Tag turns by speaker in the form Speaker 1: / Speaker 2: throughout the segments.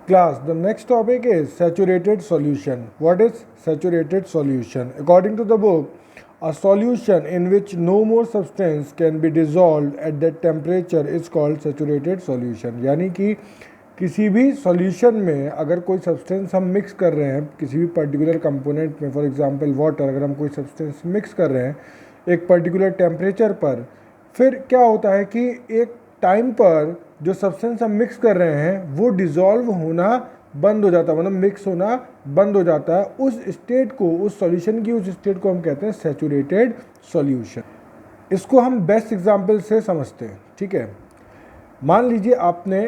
Speaker 1: Class, the next topic is saturated solution. What is saturated solution? According to the book, a solution in which no more substance can be dissolved at that temperature is called saturated solution. यानी कि किसी भी solution में अगर कोई substance हम mix कर रहे हैं किसी भी पर्टिकुलर कंपोनेंट में, फॉर एग्जांपल वाटर, अगर हम कोई सब्सटेंस मिक्स कर रहे हैं एक पर्टिकुलर टेम्परेचर पर, फिर क्या होता है कि एक टाइम पर जो सब्सटेंस हम मिक्स कर रहे हैं वो डिज़ोल्व होना बंद हो जाता है, मतलब मिक्स होना बंद हो जाता है। उस स्टेट को, उस सॉल्यूशन की उस स्टेट को हम कहते हैं सैचुरेटेड सॉल्यूशन। इसको हम बेस्ट एग्जांपल से समझते हैं, ठीक है। मान लीजिए आपने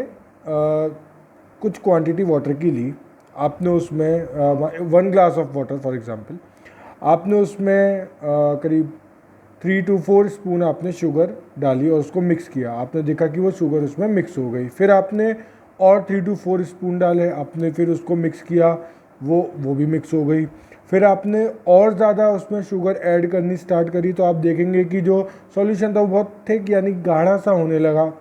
Speaker 1: कुछ क्वांटिटी वाटर की ली, आपने उसमें 1 glass of water for example, आपने उसमें करीब 3 to 4 स्पून आपने शुगर डाली और उसको मिक्स किया। आपने देखा कि वो शुगर उसमें मिक्स हो गई। फिर आपने और 3 to 4 स्पून डाले, आपने फिर उसको मिक्स किया, वो भी मिक्स हो गई। फिर आपने और ज़्यादा उसमें शुगर ऐड करनी स्टार्ट करी तो आप देखेंगे कि जो सॉल्यूशन था वो बहुत थिक यानी गाढ़ा सा होने लगा।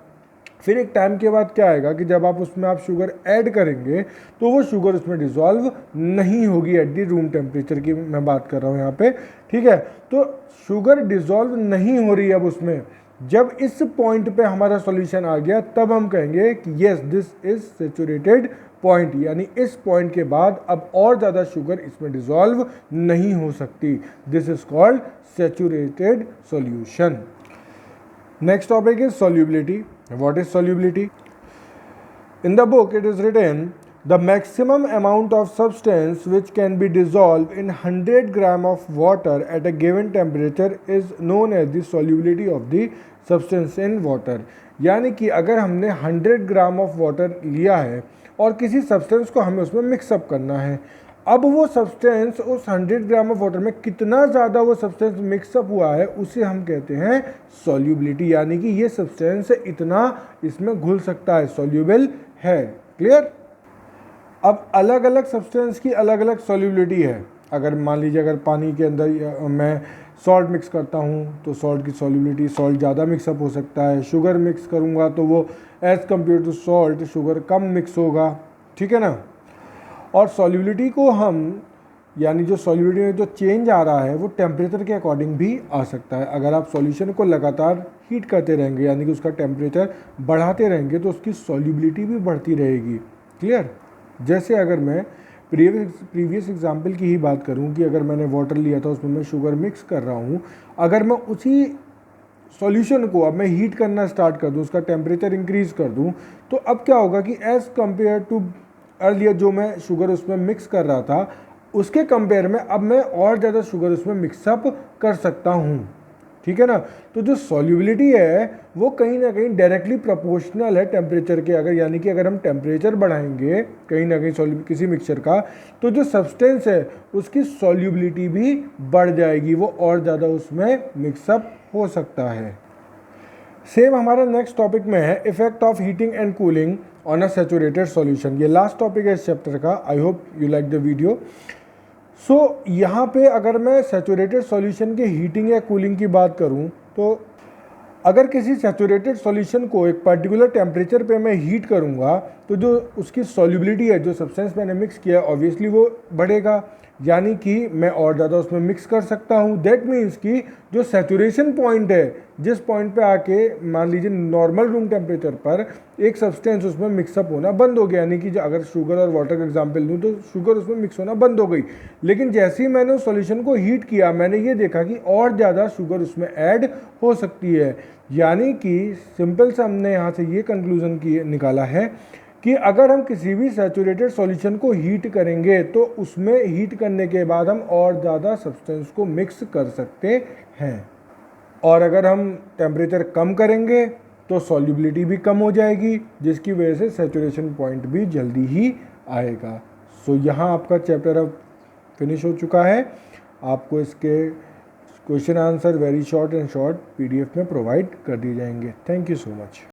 Speaker 1: फिर एक टाइम के बाद क्या आएगा कि जब आप उसमें आप शुगर ऐड करेंगे तो वो शुगर उसमें डिज़ोल्व नहीं होगी एट दी रूम टेम्परेचर की मैं बात कर रहा हूँ यहाँ पे, ठीक है। तो शुगर डिज़ोल्व नहीं हो रही है अब उसमें। जब इस पॉइंट पे हमारा सॉल्यूशन आ गया तब हम कहेंगे कि yes this is saturated point, यानी इस पॉइंट के बाद अब और ज़्यादा शुगर इसमें डिज़ोल्व नहीं हो सकती। This is called saturated solution. Next topic is solubility. What is solubility? In the book it is written, the maximum amount of substance which can be dissolved in 100 gram of water at a given temperature is known as the solubility of the substance in water. यानी कि अगर हमने 100 gram of water लिया है और किसी substance को हमें उसमें मिक्सअप करना है, अब वो सब्सटेंस उस 100 ग्राम ऑफ वाटर में कितना ज़्यादा वो सब्सटेंस मिक्सअप हुआ है उसे हम कहते हैं सॉल्युबिलिटी, यानी कि ये सब्सटेंस इतना इसमें घुल सकता है, सॉल्युबल है। क्लियर? अब अलग अलग सब्सटेंस की अलग अलग सॉल्युबिलिटी है। अगर मान लीजिए अगर पानी के अंदर मैं सॉल्ट मिक्स करता हूँ तो सॉल्ट की सॉल्युबिलिटी, सॉल्ट ज़्यादा मिक्सअप हो सकता है। शुगर मिक्स करूँगा तो वो as compare to salt sugar कम मिक्स होगा, ठीक है ना। और सॉल्युबिलिटी को हम, यानी जो सॉल्युबिलिटी में जो चेंज आ रहा है वो टेम्परेचर के अकॉर्डिंग भी आ सकता है। अगर आप सॉल्यूशन को लगातार हीट करते रहेंगे यानी कि उसका टेम्परेचर बढ़ाते रहेंगे तो उसकी सॉल्युबिलिटी भी बढ़ती रहेगी। क्लियर? जैसे अगर मैं प्रीवियस एग्जांपल की ही बात करूं कि अगर मैंने वाटर लिया था उसमें मैं शुगर मिक्स कर रहा हूं, अगर मैं उसी सॉल्यूशन को अब मैं हीट करना स्टार्ट कर दूं, उसका टेम्परेचर इंक्रीज़ कर दूं, तो अब क्या होगा कि एज़ कम्पेयर टू अर्लियर जो मैं शुगर उसमें मिक्स कर रहा था उसके कंपेयर में अब मैं और ज़्यादा शुगर उसमें मिक्सअप कर सकता हूँ, ठीक है ना। तो जो सॉल्युबिलिटी है वो कहीं ना कहीं डायरेक्टली प्रोपोर्शनल है टेम्परेचर के। अगर यानी कि अगर हम टेम्परेचर बढ़ाएंगे कहीं ना कहीं किसी मिक्सचर का तो जो सब्सटेंस है उसकी सॉल्युबिलिटी भी बढ़ जाएगी, वो और ज़्यादा उसमें मिक्सअप हो सकता है। सेम हमारा नेक्स्ट टॉपिक में है effect of heating and cooling on a saturated solution. ये लास्ट टॉपिक है इस चैप्टर का। I hope you like the video. So यहाँ पे अगर मैं सैचुरेटेड सॉल्यूशन के हीटिंग या कूलिंग की बात करूँ तो अगर किसी सैचुरेटेड सॉल्यूशन को एक पर्टिकुलर टेम्परेचर पे मैं हीट करूँगा तो जो उसकी सॉल्युबिलिटी है, जो सब्सटेंस मैंने मिक्स किया ऑब्वियसली वो बढ़ेगा, यानी कि मैं और ज़्यादा उसमें मिक्स कर सकता हूँ। दैट मीन्स कि जो सैचुरेशन पॉइंट है, जिस पॉइंट पे आके मान लीजिए नॉर्मल रूम टेम्परेचर पर एक सब्सटेंस उसमें मिक्सअप होना बंद हो गया, यानी कि अगर शुगर और वाटर का एग्जांपल दूँ तो शुगर उसमें मिक्स होना बंद हो गई। लेकिन जैसे ही मैंने उस सॉल्यूशन को हीट किया मैंने ये देखा कि और ज़्यादा शुगर उसमें ऐड हो सकती है। यानी कि सिंपल से हमने यहाँ से ये कंक्लूजन निकाला है कि अगर हम किसी भी सैचुरेटेड सॉल्यूशन को हीट करेंगे तो उसमें हीट करने के बाद हम और ज़्यादा सब्सटेंस को मिक्स कर सकते हैं, और अगर हम टेम्परेचर कम करेंगे तो सॉल्युबिलिटी भी कम हो जाएगी जिसकी वजह से सैचुरेशन पॉइंट भी जल्दी ही आएगा। सो यहाँ आपका चैप्टर अब फिनिश हो चुका है। आपको इसके question answer very short and short PDF में प्रोवाइड कर दिए जाएंगे। Thank you so much.